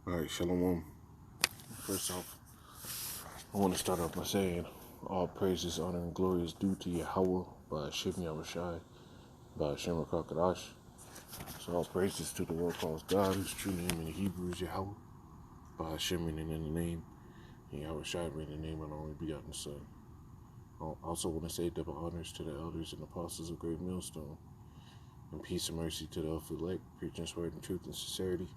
Alright, Shalom. First off, I want to start off by saying all praises, honor, and glory is due to Yahweh by Hashem Yahushai, by Hashem Rakakadash. So all praises to the Lord calls God, whose true name in the Hebrew is Yahweh, by Hashem meaning in the name, and Yahushai meaning in the name of the only begotten Son. I also want to say double honors to the elders and apostles of Great Millstone, and peace and mercy to the elect, preaching His word in truth and sincerity.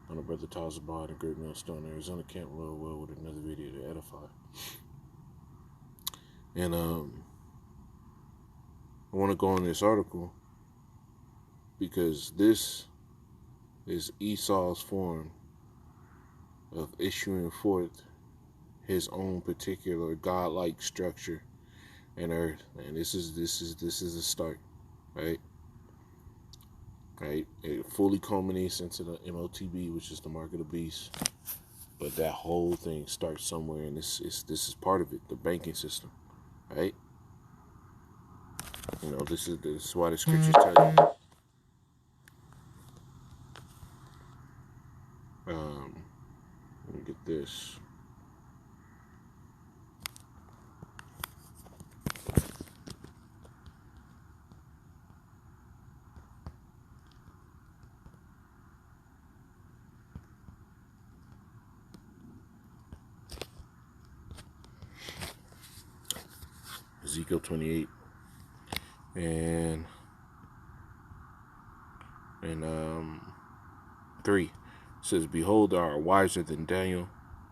On the brother Tazabah in Great Millstone, Arizona, Camp well with another video to edify. And I want to go on this article because this is Esau's form of issuing forth his own particular godlike structure and earth. And this is a start, right? Right, it fully culminates into the MOTB, which is the mark of the beast. But that whole thing starts somewhere, and this is part of it, the banking system, right? You know, this is why the scriptures tell you. Let me get this. Ezekiel 28 and 3 says, "Behold, thou art wiser than Daniel.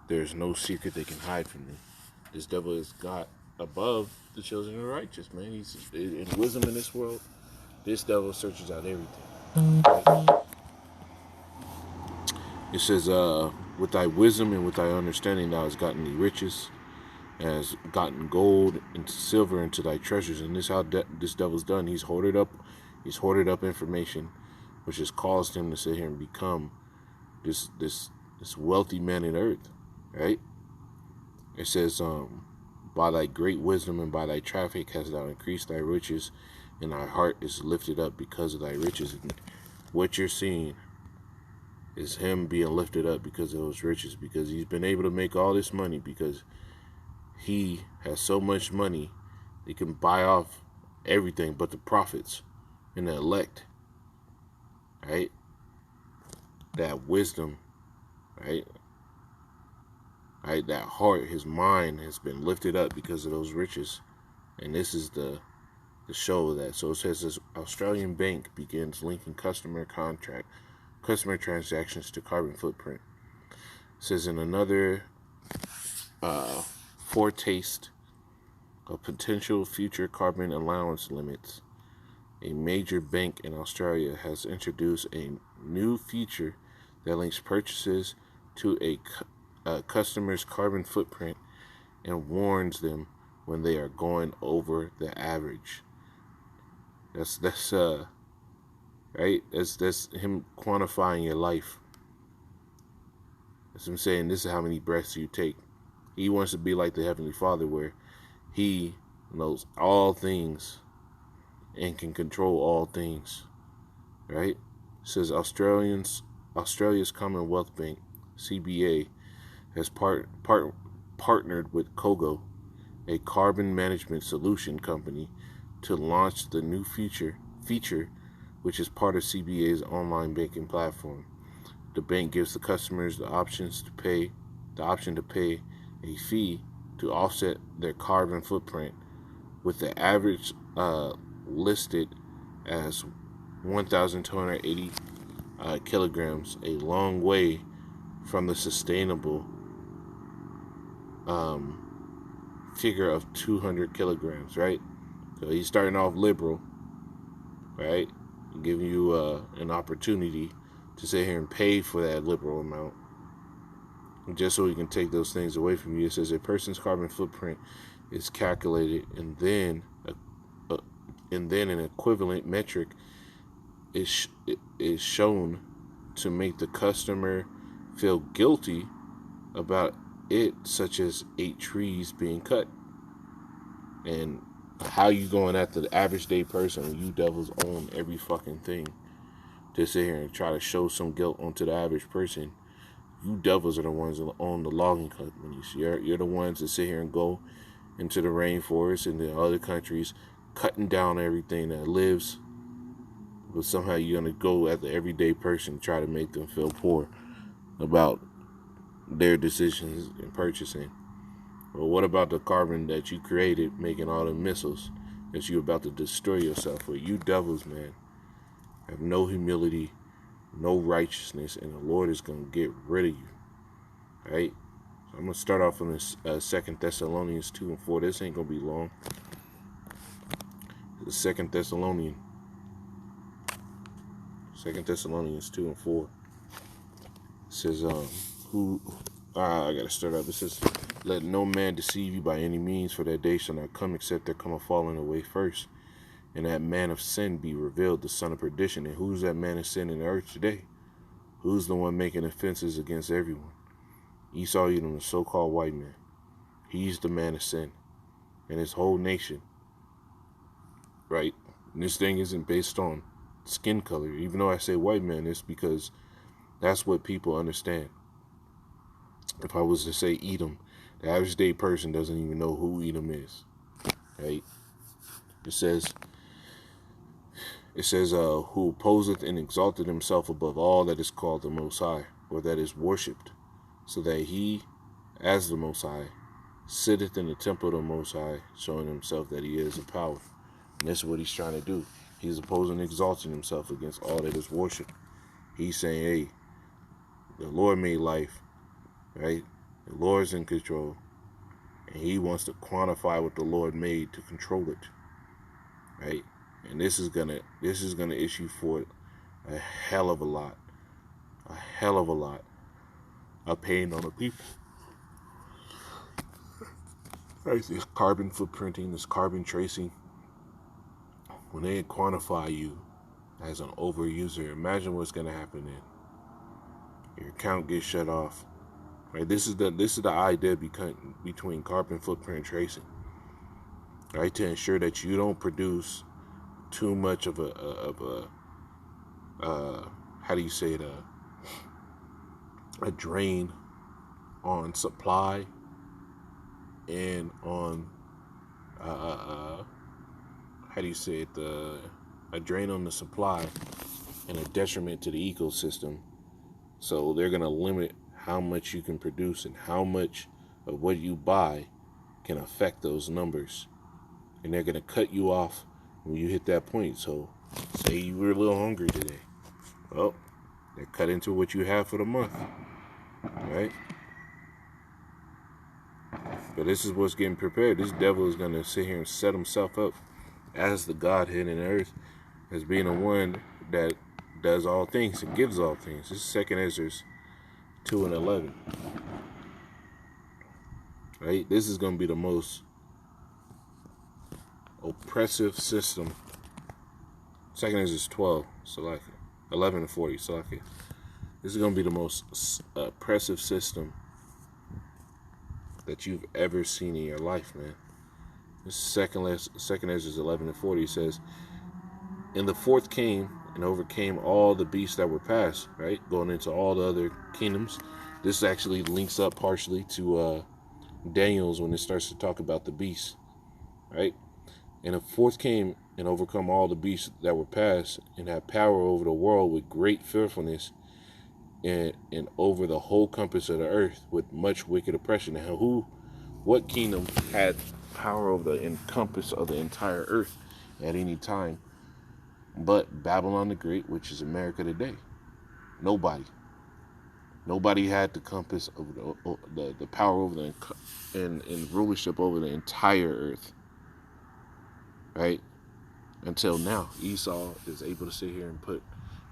There is no secret they can hide from me." This devil is God above the children of the righteous, man. He's in wisdom in this world. This devil searches out everything. Right? It says, "With thy wisdom and with thy understanding thou hast gotten thee riches, has gotten gold and silver into thy treasures." And this how this devil's done. He's hoarded up information, which has caused him to sit here and become this wealthy man in earth, right? It says, "By thy great wisdom and by thy traffic hast thou increased thy riches, and thy heart is lifted up because of thy riches." And what you're seeing is him being lifted up because of those riches, because he's been able to make all this money, because he has so much money he can buy off everything but the prophets and the elect, right? That wisdom, right? Right, that heart, his mind has been lifted up because of those riches. And this is the show of that. So it says, this Australian bank begins linking customer transactions to carbon footprint. It says, in another foretaste of potential future carbon allowance limits, a major bank in Australia has introduced a new feature that links purchases to a customer's carbon footprint and warns them when they are going over the average. That's right. That's him quantifying your life. That's him saying, this is how many breaths you take. He wants to be like the Heavenly Father, where he knows all things and can control all things, right? It says Australia's Commonwealth Bank, CBA, has partnered with Kogo, a carbon management solution company, to launch the new feature, which is part of CBA's online banking platform. The bank gives the customers the option to pay a fee to offset their carbon footprint, with the average listed as 1,280 kilograms, a long way from the sustainable figure of 200 kilograms, right? So he's starting off liberal, right? Giving you an opportunity to sit here and pay for that liberal amount, just so he can take those things away from you. It says a person's carbon footprint is calculated, and then an equivalent metric is shown to make the customer feel guilty about it, such as 8 trees being cut. And how you going after the average day person when you devils own every fucking thing, to sit here and try to show some guilt onto the average person You devils are the ones that own the logging companies. You're the ones that sit here and go into the rainforest and the other countries, cutting down everything that lives. But somehow you're gonna go at the everyday person, try to make them feel poor about their decisions in purchasing. Well, what about the carbon that you created, making all the missiles that you're about to destroy yourself with? You devils, man, have no humility, no righteousness, and the Lord is going to get rid of you. Right? So I'm going to start off on this 2 Thessalonians 2 and 4. This ain't going to be long. The 2 Thessalonians 2 and 4. It says, I got to start up. It says, let no man deceive you by any means, for that day shall not come except there come a falling away first, and that man of sin be revealed, the son of perdition. And who's that man of sin in the earth today? Who's the one making offenses against everyone? Esau, Edom, the so-called white man. He's the man of sin, and his whole nation. Right? And this thing isn't based on skin color. Even though I say white man, it's because that's what people understand. If I was to say Edom, the average day person doesn't even know who Edom is. Right? It says, who opposeth and exalted himself above all that is called the Most High, or that is worshipped, so that he, as the Most High, sitteth in the temple of the Most High, showing himself that he is a power. And this is what he's trying to do. He's opposing and exalting himself against all that is worshipped. He's saying, hey, the Lord made life, right? The Lord's in control, and he wants to quantify what the Lord made to control it, right? And this is gonna issue forth a hell of a lot of pain on the people. Right? This carbon footprinting, this carbon tracing. When they quantify you as an overuser, imagine what's gonna happen then. Your account gets shut off. Right? This is the idea between carbon footprint tracing. Right? To ensure that you don't produce too much of a how do you say it, a drain on supply and on how do you say it, a drain on the supply and a detriment to the ecosystem. So they're going to limit how much you can produce, and how much of what you buy can affect those numbers. And they're going to cut you off when you hit that point. So say you were a little hungry today. Well, they're cut into what you have for the month. Right? But this is what's getting prepared. This devil is going to sit here and set himself up as the Godhead in the earth, as being the one that does all things and gives all things. This is 2 Ezra 2 and 11. Right? This is going to be the most oppressive system. 2 Ezra 12, Salakia. 11 and 40, Salakia. This is going to be the most oppressive system that you've ever seen in your life, man. This is 2 Ezra 11 and 40 says, and the fourth came and overcame all the beasts that were passed, right? Going into all the other kingdoms. This actually links up partially to Daniel's when it starts to talk about the beasts, right? And the fourth came and overcome all the beasts that were passed, and had power over the world with great fearfulness, and over the whole compass of the earth with much wicked oppression. And what kingdom had power over the encompass of the entire earth at any time but Babylon the Great, which is America today? Nobody had the compass of the power over and rulership over the entire earth, right? Until now, Esau is able to sit here and put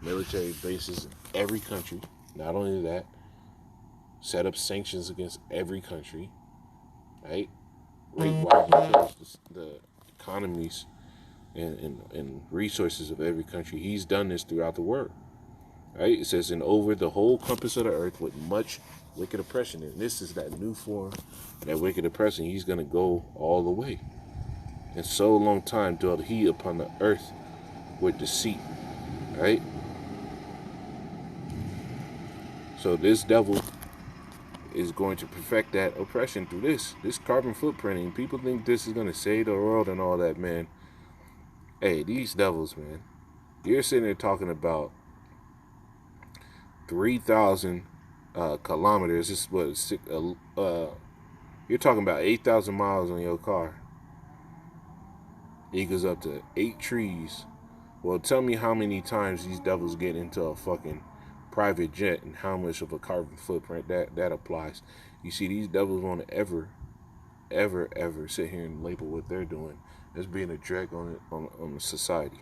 military bases in every country. Not only that, set up sanctions against every country, right? Rate wise the economies and resources of every country. He's done this throughout the world, right? It says, and over the whole compass of the earth with much wicked oppression. And this is that new form, that wicked oppression. He's going to go all the way. And so long time dwelt he upon the earth with deceit, right? So this devil is going to perfect that oppression through this carbon footprinting. People think this is going to save the world and all that, man. Hey, these devils, man. You're sitting there talking about 3,000 kilometers. This is what you're talking about 8,000 miles on your car. It goes up to 8 trees. Well, tell me how many times these devils get into a fucking private jet and how much of a carbon footprint that applies. You see, these devils want to ever sit here and label what they're doing as being a drag on society.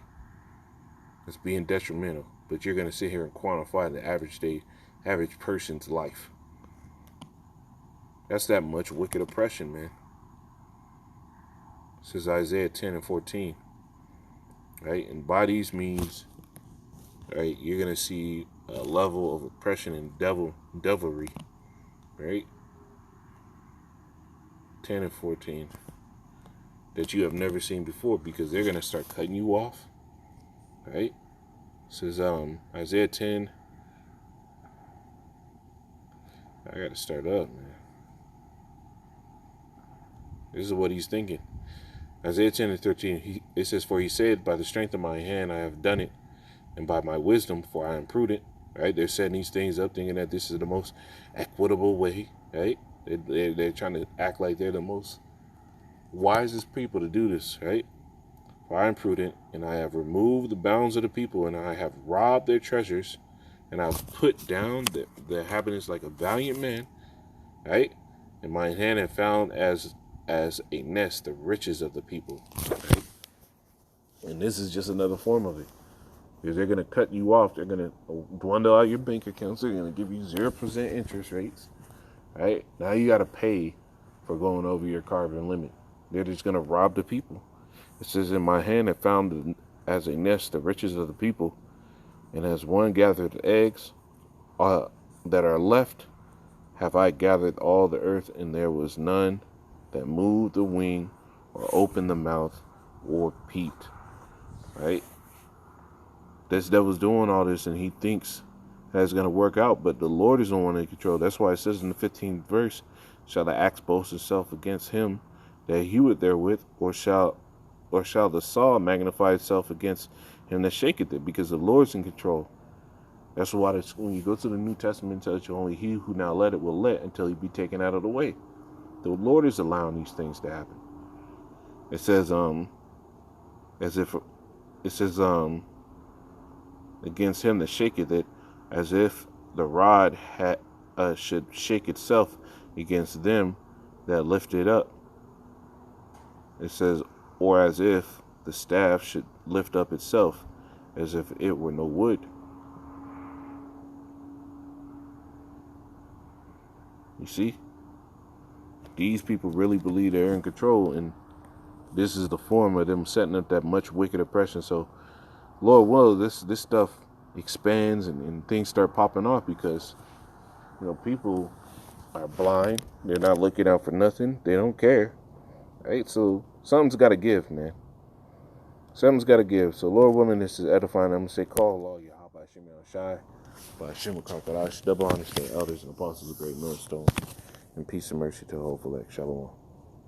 It's being detrimental. But you're gonna sit here and quantify the average person's life. That's that much wicked oppression, man. This is Isaiah 10 and 14. Right? And by these means, right, you're gonna see a level of oppression and devilry. Right? 10 and 14. That you have never seen before, because they're gonna start cutting you off. Right? This is Isaiah 10. I gotta start up, man. This is what he's thinking. Isaiah 10 and 13, it says, "For he said, by the strength of my hand I have done it, and by my wisdom, for I am prudent." Right? They're setting these things up, thinking that this is the most equitable way. Right? They're trying to act like they're the most wisest people to do this. Right? "For I am prudent, and I have removed the bounds of the people, and I have robbed their treasures, and I have put down the inhabitants like a valiant man." Right? "And my hand have found as a nest the riches of the people." Right? And this is just another form of it. Because they're going to cut you off. They're going to dwindle out your bank accounts. They're going to give you 0% interest rates. Right? Now you got to pay for going over your carbon limit. They're just going to rob the people. It says, "In my hand have found as a nest the riches of the people, and as one gathered eggs that are left, have I gathered all the earth, and there was none that moved the wing or opened the mouth or peeped." Right? This devil's doing all this, and he thinks that it's going to work out, but the Lord is the one in control. That's why it says in the 15th verse, "Shall the axe boast itself against him that heweth therewith, or shall the saw magnify itself against him that shaketh it?" Because the Lord's in control. That's why when you go to the New Testament, it tells you only he who now let it will let until he be taken out of the way. The Lord is allowing these things to happen. It says, against him that shaketh it, as if the rod should shake itself against them that lift it up. It says, or as if the staff should lift up itself, as if it were no wood. You see? These people really believe they're in control, and this is the form of them setting up that much wicked oppression. So, Lord will, this stuff expands and things start popping off because, people are blind. They're not looking out for nothing. They don't care. Right? So, something's got to give, man. Something's got to give. So, Lord willing, this is edifying. I'm going to say, call Allah, Yahweh, Hashem, Shai, by Hashem, Karkadash, double understand elders and apostles of great millstone. And peace and mercy to the whole elect. Shalom.